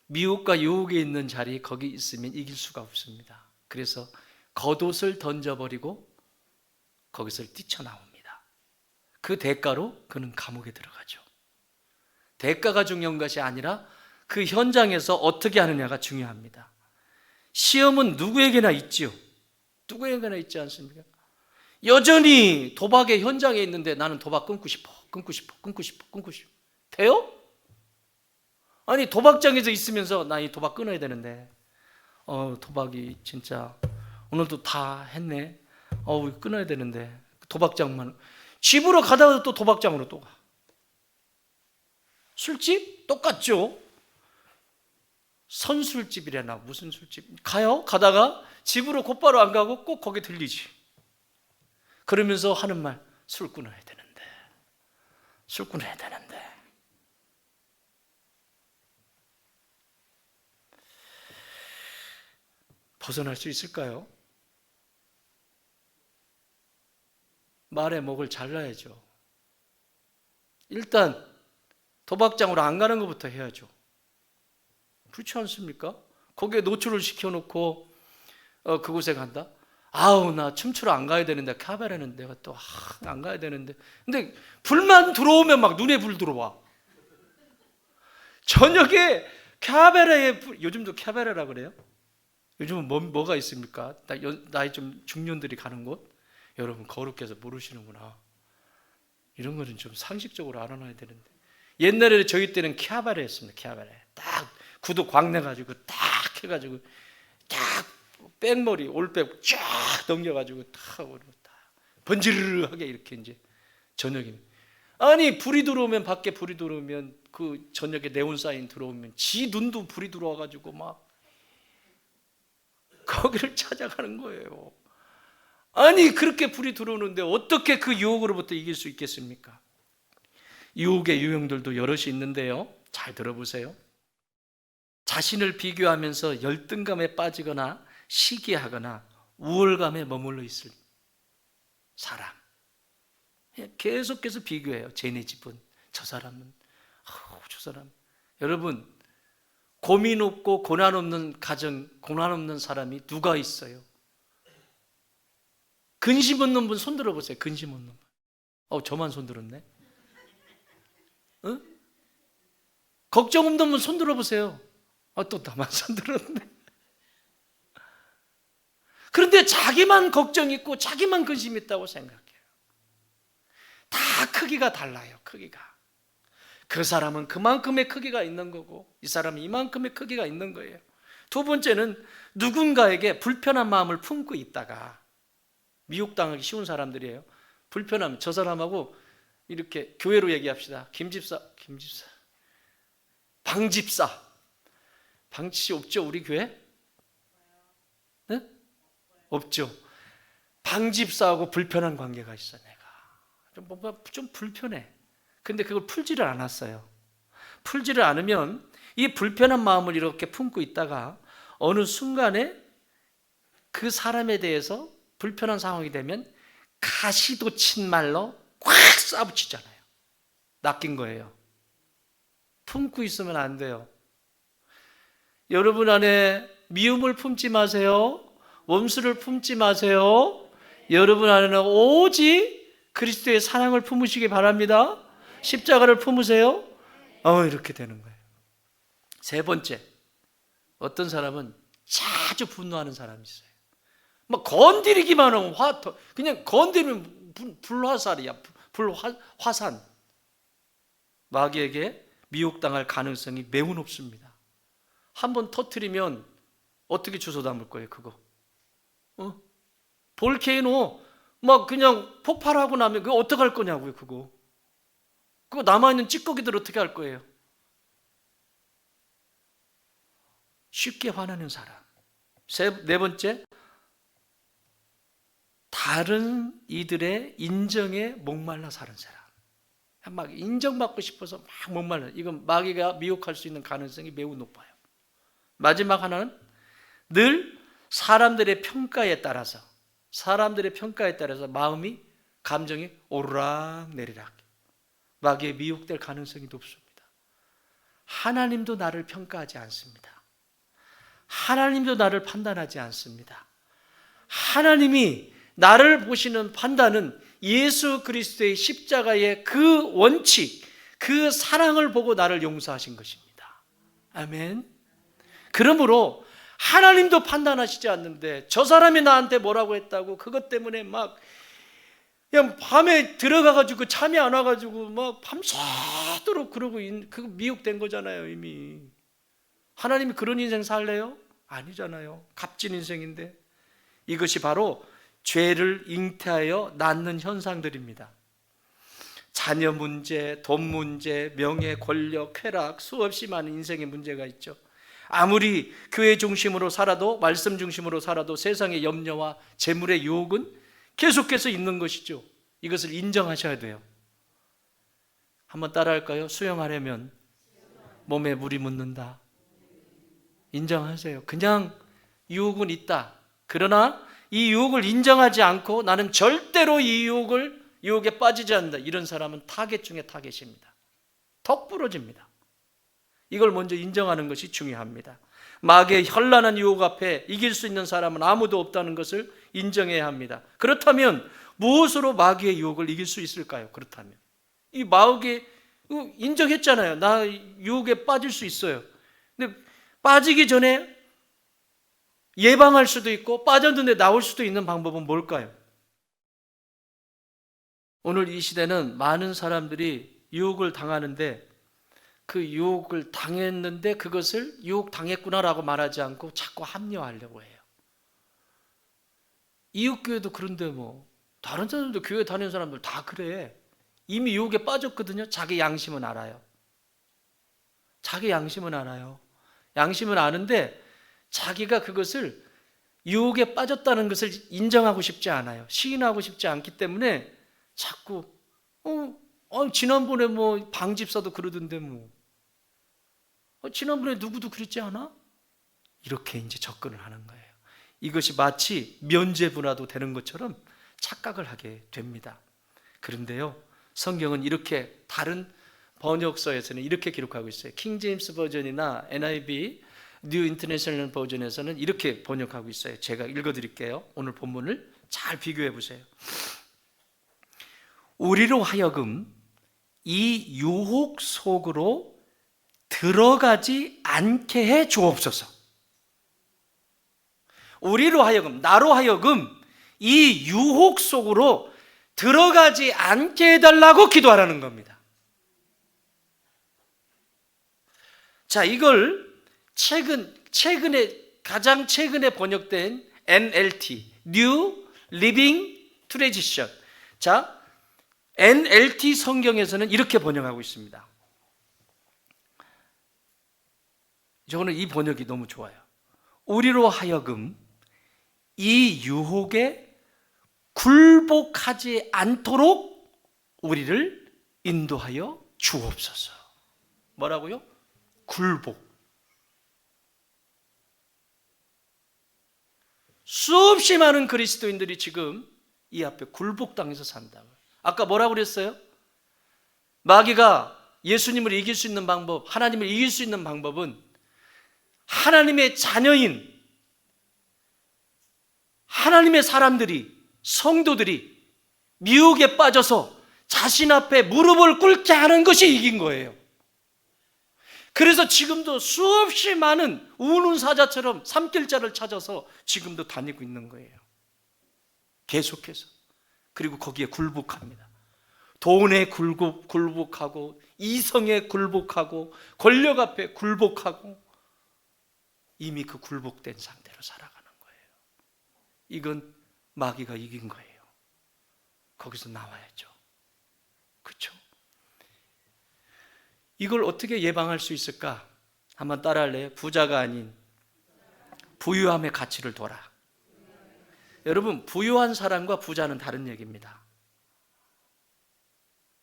미혹과 유혹에 있는 자리, 거기 있으면 이길 수가 없습니다. 그래서 겉옷을 던져버리고 거기서 뛰쳐나옵니다. 그 대가로 그는 감옥에 들어가죠. 대가가 중요한 것이 아니라 그 현장에서 어떻게 하느냐가 중요합니다. 시험은 누구에게나 있지요. 누구에게나 있지 않습니까? 여전히 도박의 현장에 있는데 나는 도박 끊고 싶어. 돼요? 아니 도박장에서 있으면서 나 이 도박 끊어야 되는데 도박이 진짜 오늘도 다 했네. 끊어야 되는데 도박장만 집으로 가다가 또 도박장으로 또 가. 술집 똑같죠. 선술집이래나 무슨 술집 가요? 가다가 집으로 곧바로 안 가고 꼭 거기 들리지. 그러면서 하는 말, 술 끊어야 되는데, 술 끊어야 되는데. 벗어날 수 있을까요? 말의 목을 잘라야죠. 일단 도박장으로 안 가는 것부터 해야죠. 그렇지 않습니까? 거기에 노출을 시켜놓고 그곳에 간다? 아우 나 춤추러 안 가야 되는데 카바레는 내가 또 안 가야 되는데 근데 불만 들어오면 막 눈에 불 들어와. 저녁에 카바레에 요즘도 카바레라 그래요? 요즘은 뭐가 있습니까? 나이 좀 중년들이 가는 곳? 여러분 거룩해서 모르시는구나. 이런 거는 좀 상식적으로 알아놔야 되는데 옛날에 저희 때는 카바레 했습니다. 카바레 딱 구두 광 내가지고 딱 해가지고 딱 백머리 올백 쫙 넘겨가지고 딱 번지르르하게 이렇게 이제 저녁에 아니 불이 들어오면 밖에 불이 들어오면 그 저녁에 네온 사인 들어오면 지 눈도 불이 들어와가지고 막 거기를 찾아가는 거예요. 아니 그렇게 불이 들어오는데 어떻게 그 유혹으로부터 이길 수 있겠습니까? 유혹의 유형들도 여럿이 있는데요. 잘 들어보세요. 자신을 비교하면서 열등감에 빠지거나 시기하거나 우월감에 머물러 있을 사람. 계속해서 비교해요. 쟤네 집은, 저 사람은, 저 사람. 여러분, 고민 없고 고난 없는 가정, 고난 없는 사람이 누가 있어요? 근심 없는 분 손 들어보세요. 근심 없는 분. 저만 손 들었네. 응? 걱정 없는 분 손 들어보세요. 또 나만 손 들었네. 그런데 자기만 걱정 있고 자기만 근심 있다고 생각해요. 다 크기가 달라요. 크기가. 그 사람은 그만큼의 크기가 있는 거고 이 사람은 이만큼의 크기가 있는 거예요. 두 번째는 누군가에게 불편한 마음을 품고 있다가 미혹당하기 쉬운 사람들이에요. 불편하면 저 사람하고 이렇게 교회로 얘기합시다. 김집사 방집사 방치 없죠 우리 교회? 네? 없죠. 방집사하고 불편한 관계가 있어. 내가 뭔가 좀 불편해. 근데 그걸 풀지를 않았어요. 풀지를 않으면 이 불편한 마음을 이렇게 품고 있다가 어느 순간에 그 사람에 대해서 불편한 상황이 되면 가시도친 말로 꽉 쏴붙이잖아요. 낚인 거예요. 품고 있으면 안 돼요. 여러분 안에 미움을 품지 마세요. 원수를 품지 마세요. 여러분 안에는 오직 그리스도의 사랑을 품으시기 바랍니다. 십자가를 품으세요. 이렇게 되는 거예요. 세 번째, 어떤 사람은 자주 분노하는 사람이 있어요. 막 건드리기만 하면 그냥 건드리면 불화살이야. 화산. 마귀에게 미혹당할 가능성이 매우 높습니다. 한번 터뜨리면 어떻게 주워 담을 거예요, 그거? 볼케이노 막 그냥 폭발하고 나면 그거 어떡할 거냐고요, 그거. 그거 남아있는 찌꺼기들 어떻게 할 거예요? 쉽게 화나는 사람. 네 번째, 다른 이들의 인정에 목말라 사는 사람. 막 인정받고 싶어서 막 목말라. 이건 마귀가 미혹할 수 있는 가능성이 매우 높아요. 마지막 하나는 늘 사람들의 평가에 따라서 마음이 감정이 오르락 내리락 마귀에 미혹될 가능성이 높습니다. 하나님도 나를 평가하지 않습니다. 하나님도 나를 판단하지 않습니다. 하나님이 나를 보시는 판단은 예수 그리스도의 십자가의 그 원칙, 그 사랑을 보고 나를 용서하신 것입니다. 아멘. 그러므로 하나님도 판단하시지 않는데 저 사람이 나한테 뭐라고 했다고 그것 때문에 막 그냥 밤에 들어가가지고 잠이 안 와가지고 막 밤새도록 그러고 그 미혹된 거잖아요. 이미 하나님이 그런 인생 살래요? 아니잖아요. 값진 인생인데. 이것이 바로 죄를 잉태하여 낳는 현상들입니다. 자녀 문제, 돈 문제, 명예, 권력, 쾌락, 수없이 많은 인생의 문제가 있죠. 아무리 교회 중심으로 살아도, 말씀 중심으로 살아도 세상의 염려와 재물의 유혹은 계속해서 있는 것이죠. 이것을 인정하셔야 돼요. 한번 따라할까요? 수영하려면 몸에 물이 묻는다. 인정하세요. 그냥 유혹은 있다. 그러나 이 유혹을 인정하지 않고 나는 절대로 이 유혹에 빠지지 않는다. 이런 사람은 타겟 중에 타겟입니다. 턱 부러집니다. 이걸 먼저 인정하는 것이 중요합니다. 마귀의 현란한 유혹 앞에 이길 수 있는 사람은 아무도 없다는 것을 인정해야 합니다. 그렇다면 무엇으로 마귀의 유혹을 이길 수 있을까요? 그렇다면 이 마귀 인정했잖아요. 나 유혹에 빠질 수 있어요. 근데 빠지기 전에 예방할 수도 있고 빠졌는데 나올 수도 있는 방법은 뭘까요? 오늘 이 시대는 많은 사람들이 유혹을 당하는데 그 유혹을 당했는데 그것을 유혹당했구나라고 말하지 않고 자꾸 합리화하려고 해요. 이웃교회도 그런데 뭐 다른 사람들도 교회 다니는 사람들 다 그래. 이미 유혹에 빠졌거든요. 자기 양심은 알아요. 자기 양심은 알아요. 양심은 아는데 자기가 그것을 유혹에 빠졌다는 것을 인정하고 싶지 않아요. 시인하고 싶지 않기 때문에 자꾸 지난번에 뭐 방집사도 그러던데 뭐 지난번에 누구도 그랬지 않아? 이렇게 이제 접근을 하는 거예요. 이것이 마치 면죄부라도 되는 것처럼 착각을 하게 됩니다. 그런데요, 성경은 이렇게 다른 번역서에서는 이렇게 기록하고 있어요. 킹 제임스 버전이나 NIV 뉴 인터내셔널 버전에서는 이렇게 번역하고 있어요. 제가 읽어드릴게요. 오늘 본문을 잘 비교해 보세요. 우리로 하여금 이 유혹 속으로 들어가지 않게 해 주옵소서. 우리로 하여금, 나로 하여금 이 유혹 속으로 들어가지 않게 해달라고 기도하라는 겁니다. 자, 이걸 가장 최근에 번역된 NLT, New Living Translation. 자, NLT 성경에서는 이렇게 번역하고 있습니다. 저는 이 번역이 너무 좋아요. 우리로 하여금 이 유혹에 굴복하지 않도록 우리를 인도하여 주옵소서. 뭐라고요? 굴복. 수없이 많은 그리스도인들이 지금 이 앞에 굴복당해서 산다고요. 아까 뭐라고 그랬어요? 마귀가 예수님을 이길 수 있는 방법, 하나님을 이길 수 있는 방법은 하나님의 자녀인 하나님의 사람들이, 성도들이 미혹에 빠져서 자신 앞에 무릎을 꿇게 하는 것이 이긴 거예요. 그래서 지금도 수없이 많은 우는 사자처럼 삼킬자를 찾아서 지금도 다니고 있는 거예요. 계속해서. 그리고 거기에 굴복합니다. 돈에 굴복하고 이성에 굴복하고 권력 앞에 굴복하고 이미 그 굴복된 상태로 살아가는 거예요. 이건 마귀가 이긴 거예요. 거기서 나와야죠. 그렇죠? 이걸 어떻게 예방할 수 있을까? 한번 따라할래요? 부자가 아닌 부유함의 가치를 둬라. 여러분, 부유한 사람과 부자는 다른 얘기입니다.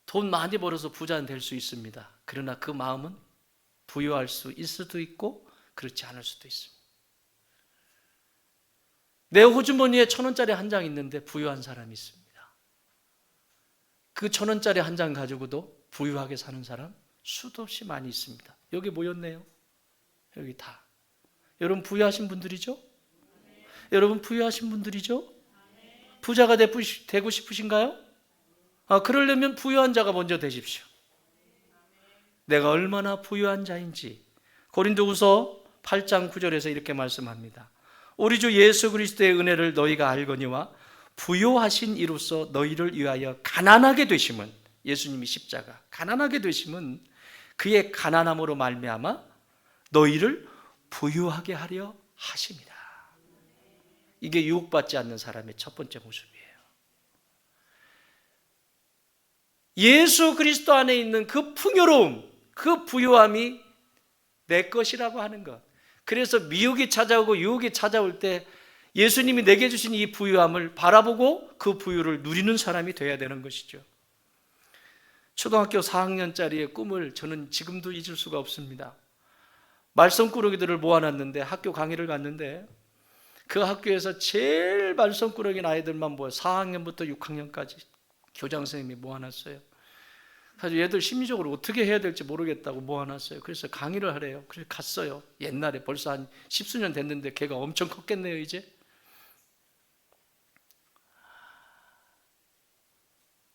돈 많이 벌어서 부자는 될 수 있습니다. 그러나 그 마음은 부유할 수 있을 수도 있고 그렇지 않을 수도 있습니다. 내 호주머니에 1,000원짜리 한 장 있는데 부유한 사람이 있습니다. 그 1,000원짜리 한 장 가지고도 부유하게 사는 사람 수도 없이 많이 있습니다. 여기 모였네요. 여기 다. 여러분 부유하신 분들이죠? 여러분 부유하신 분들이죠? 부자가 되고 싶으신가요? 그러려면 부유한 자가 먼저 되십시오. 내가 얼마나 부유한 자인지 고린도후서 8장 9절에서 이렇게 말씀합니다. 우리 주 예수 그리스도의 은혜를 너희가 알거니와 부요하신 이로써 너희를 위하여 가난하게 되심은, 예수님이 십자가 가난하게 되심은 그의 가난함으로 말미암아 너희를 부유하게 하려 하심이다. 이게 유혹받지 않는 사람의 첫 번째 모습이에요. 예수 그리스도 안에 있는 그 풍요로움, 그 부유함이 내 것이라고 하는 것. 그래서 미혹이 찾아오고 유혹이 찾아올 때 예수님이 내게 주신 이 부유함을 바라보고 그 부유를 누리는 사람이 되어야 되는 것이죠. 초등학교 4학년짜리의 꿈을 저는 지금도 잊을 수가 없습니다. 말썽꾸러기들을 모아놨는데 학교 강의를 갔는데 그 학교에서 제일 말썽꾸러기인 아이들만 모여 4학년부터 6학년까지 교장 선생님이 모아놨어요. 그래서 얘들 심리적으로 어떻게 해야 될지 모르겠다고 모아놨어요. 그래서 강의를 하래요. 그래서 갔어요. 옛날에 벌써 한 10수년 됐는데 걔가 엄청 컸겠네요 이제.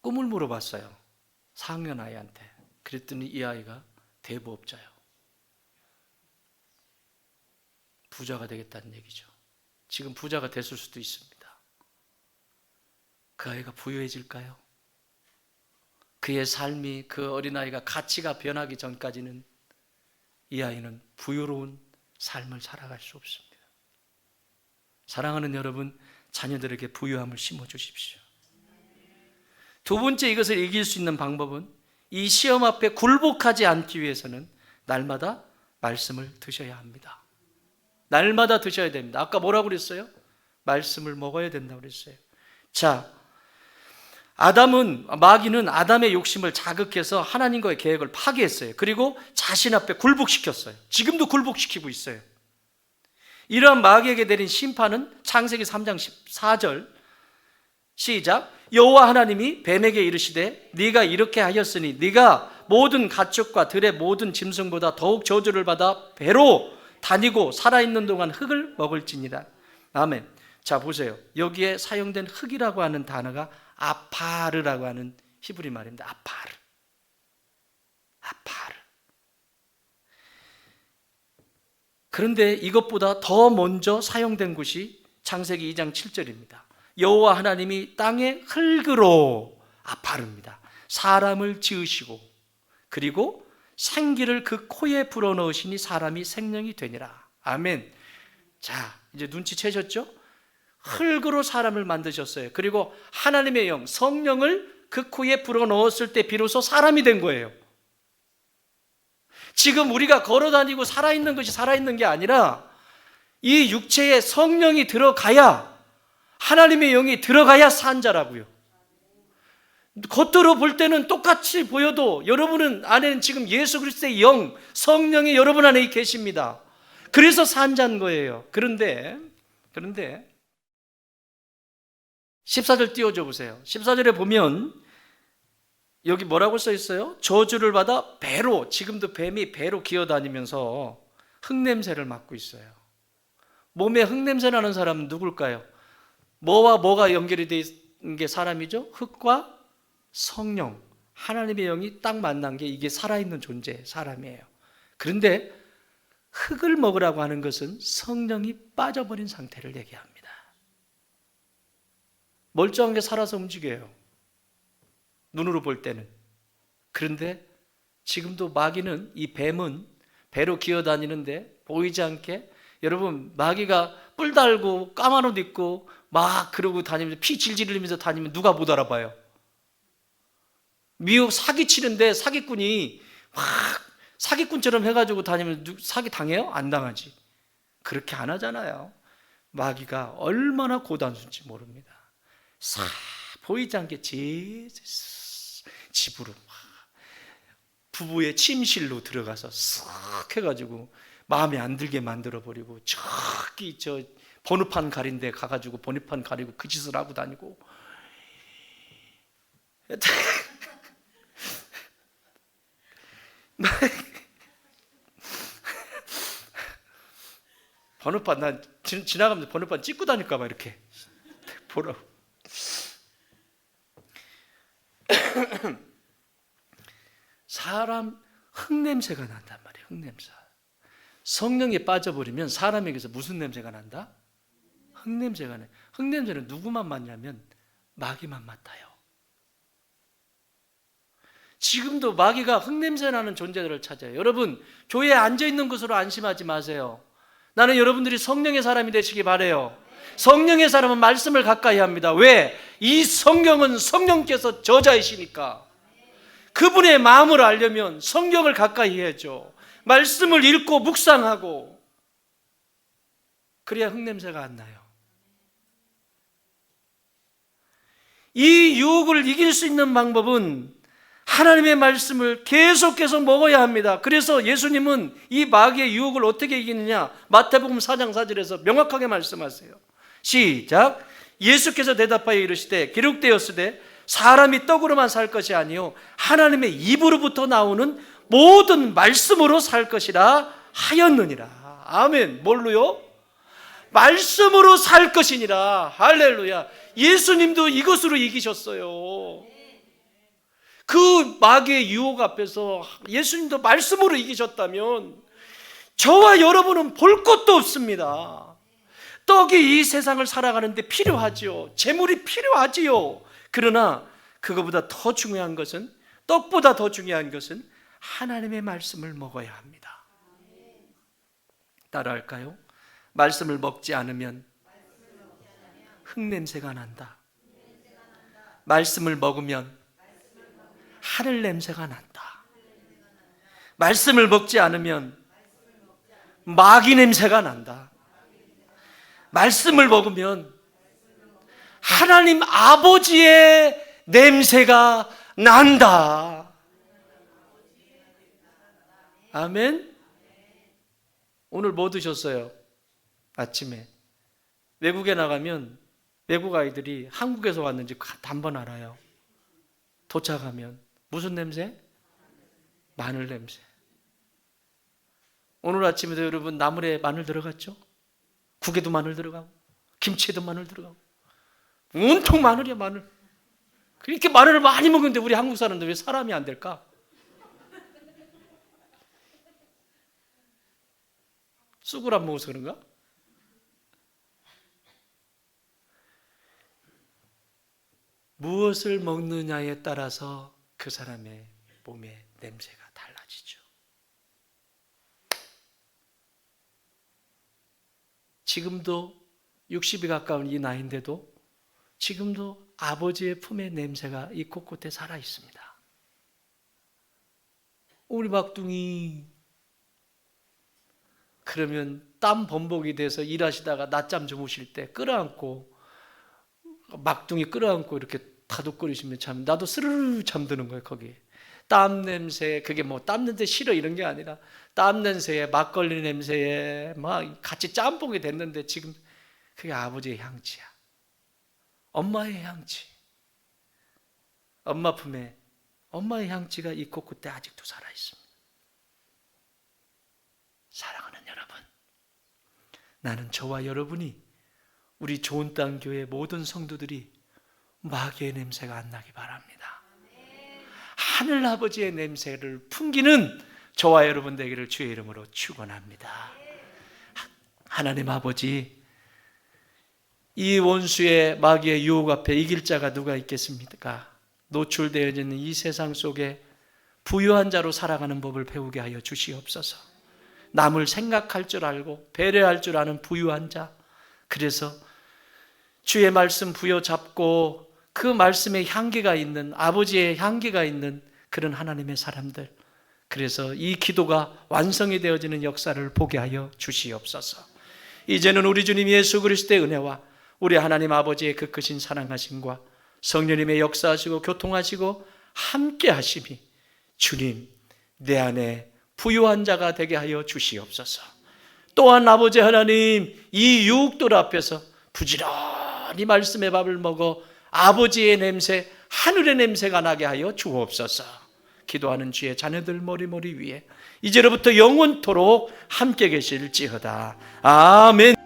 꿈을 물어봤어요. 4학년 아이한테. 그랬더니 이 아이가 대부업자예요. 부자가 되겠다는 얘기죠. 지금 부자가 됐을 수도 있습니다. 그 아이가 부유해질까요? 그의 삶이, 그 어린아이가 가치가 변하기 전까지는 이 아이는 부유로운 삶을 살아갈 수 없습니다. 사랑하는 여러분, 자녀들에게 부유함을 심어주십시오. 두 번째, 이것을 이길 수 있는 방법은 이 시험 앞에 굴복하지 않기 위해서는 날마다 말씀을 드셔야 합니다. 날마다 드셔야 됩니다. 아까 뭐라고 그랬어요? 말씀을 먹어야 된다고 그랬어요. 자, 마귀는 아담의 욕심을 자극해서 하나님과의 계획을 파괴했어요. 그리고 자신 앞에 굴복시켰어요. 지금도 굴복시키고 있어요. 이러한 마귀에게 내린 심판은 창세기 3장 14절 시작. 여호와 하나님이 뱀에게 이르시되 네가 이렇게 하였으니 네가 모든 가축과 들의 모든 짐승보다 더욱 저주를 받아 배로 다니고 살아있는 동안 흙을 먹을지니라. 아멘. 자, 보세요. 여기에 사용된 흙이라고 하는 단어가 아파르라고 하는 히브리 말입니다. 아파르. 그런데 이것보다 더 먼저 사용된 것이 창세기 2장 7절입니다. 여호와 하나님이 땅의 흙으로, 아파르입니다, 사람을 지으시고 그리고 생기를 그 코에 불어넣으시니 사람이 생명이 되니라. 아멘. 자, 이제 눈치채셨죠? 흙으로 사람을 만드셨어요. 그리고 하나님의 영, 성령을 그 코에 불어넣었을 때 비로소 사람이 된 거예요. 지금 우리가 걸어다니고 살아있는 것이 살아있는 게 아니라 이 육체에 성령이 들어가야, 하나님의 영이 들어가야 산 자라고요. 겉으로 볼 때는 똑같이 보여도 여러분 안에는 지금 예수 그리스도의 영, 성령이 여러분 안에 계십니다. 그래서 산 자인 거예요. 그런데 14절 띄워줘 보세요. 14절에 보면 여기 뭐라고 써 있어요? 저주를 받아 배로, 지금도 뱀이 배로 기어다니면서 흙냄새를 맡고 있어요. 몸에 흙냄새 나는 사람은 누굴까요? 뭐와 뭐가 연결이 된 게 사람이죠? 흙과 성령, 하나님의 영이 딱 만난 게 이게 살아있는 존재, 사람이에요. 그런데 흙을 먹으라고 하는 것은 성령이 빠져버린 상태를 얘기합니다. 멀쩡한 게 살아서 움직여요, 눈으로 볼 때는. 그런데 지금도 마귀는, 이 뱀은 배로 기어다니는데 보이지 않게, 여러분 마귀가 뿔 달고 까만 옷 입고 막 그러고 다니면서 피 질질 흘리면서 다니면 누가 못 알아봐요? 미국 사기치는데 사기꾼이 막 사기꾼처럼 해가지고 다니면 사기 당해요? 안 당하지. 그렇게 안 하잖아요. 마귀가 얼마나 고단수인지 모릅니다. 싹 보이지 않게 집으로 부부의 침실로 들어가서 싹 해가지고 마음에 안 들게 만들어버리고, 저기 저 번호판 가린 데 가가지고 번호판 가리고 그 짓을 하고 다니고. 번호판, 난 지나가면서 번호판 찍고 다닐까봐 이렇게 보라고. 사람 흙냄새가 난단 말이에요. 흙냄새. 성령에 빠져버리면 사람에게서 무슨 냄새가 난다? 흙냄새가 나요. 흙냄새는 누구만 맡냐면 마귀만 맡아요. 지금도 마귀가 흙냄새 나는 존재들을 찾아요. 여러분, 교회에 앉아있는 것으로 안심하지 마세요. 나는 여러분들이 성령의 사람이 되시기 바라요. 성령의 사람은 말씀을 가까이 합니다. 왜? 이 성경은 성령께서 저자이시니까. 그분의 마음을 알려면 성경을 가까이 해야죠. 말씀을 읽고 묵상하고, 그래야 흙냄새가 안 나요. 이 유혹을 이길 수 있는 방법은 하나님의 말씀을 계속해서 먹어야 합니다. 그래서 예수님은 이 마귀의 유혹을 어떻게 이기느냐, 마태복음 4장 4절에서 명확하게 말씀하세요. 시작. 예수께서 대답하여 이르시되 기록되었으되 사람이 떡으로만 살 것이 아니요 하나님의 입으로부터 나오는 모든 말씀으로 살 것이라 하였느니라. 아멘. 뭘로요? 말씀으로 살 것이니라. 할렐루야. 예수님도 이것으로 이기셨어요. 그 마귀의 유혹 앞에서 예수님도 말씀으로 이기셨다면 저와 여러분은 볼 것도 없습니다. 떡이 이 세상을 살아가는데 필요하지요. 재물이 필요하지요. 그러나 그거보다 더 중요한 것은, 떡보다 더 중요한 것은 하나님의 말씀을 먹어야 합니다. 따라할까요? 말씀을 먹지 않으면 흙냄새가 난다. 말씀을 먹으면 하늘 냄새가 난다. 말씀을 먹지 않으면 마귀 냄새가 난다. 말씀을 먹으면 하나님 아버지의 냄새가 난다. 아멘. 오늘 뭐 드셨어요? 아침에 외국에 나가면 외국 아이들이 한국에서 왔는지 단번 알아요. 도착하면 무슨 냄새? 마늘 냄새. 오늘 아침에도 여러분 나물에 마늘 들어갔죠? 국에도 마늘 들어가고 김치에도 마늘 들어가고 온통 마늘이야, 마늘. 그렇게 마늘을 많이 먹는데 우리 한국 사람들 왜 사람이 안 될까? 쑥을 안 먹어서 그런가? 무엇을 먹느냐에 따라서 그 사람의 몸의 냄새가 달라지죠. 지금도 60이 가까운 이 나이인데도 지금도 아버지의 품의 냄새가 이 곳곳에 살아 있습니다. 우리 막둥이, 그러면 땀 범벅이 돼서 일하시다가 낮잠 주무실 때 끌어안고, 막둥이 끌어안고 이렇게 다독거리시면 참, 나도 스르르 잠드는 거예요. 거기 땀 냄새, 그게 뭐 땀 냄새 싫어 이런 게 아니라 땀 냄새에 막걸리 냄새에 막 같이 짬뽕이 됐는데 지금 그게 아버지의 향취야. 엄마의 향취. 엄마 품에 엄마의 향취가 이 곳곳에 아직도 살아 있습니다. 사랑하는 여러분, 나는 저와 여러분이, 우리 좋은 땅 교회 모든 성도들이 마귀의 냄새가 안 나기 바랍니다. 하늘 아버지의 냄새를 풍기는 저와 여러분 되기를 주의 이름으로 축원합니다. 하나님 아버지, 이 원수의 마귀의 유혹 앞에 이길 자가 누가 있겠습니까? 노출되어 있는 이 세상 속에 부유한 자로 살아가는 법을 배우게 하여 주시옵소서. 남을 생각할 줄 알고 배려할 줄 아는 부유한 자, 그래서 주의 말씀 부여잡고 그 말씀에 향기가 있는, 아버지의 향기가 있는 그런 하나님의 사람들, 그래서 이 기도가 완성이 되어지는 역사를 보게 하여 주시옵소서. 이제는 우리 주님 예수 그리스도의 은혜와 우리 하나님 아버지의 그 크신 사랑하심과 성령님의 역사하시고 교통하시고 함께 하심이 주님 내 안에 부유한 자가 되게 하여 주시옵소서. 또한 아버지 하나님, 이 유혹들 앞에서 부지런히 말씀의 밥을 먹어 아버지의 냄새, 하늘의 냄새가 나게 하여 주옵소서. 기도하는 주의 자녀들 머리 위에 이제로부터 영원토록 함께 계실지어다. 아멘.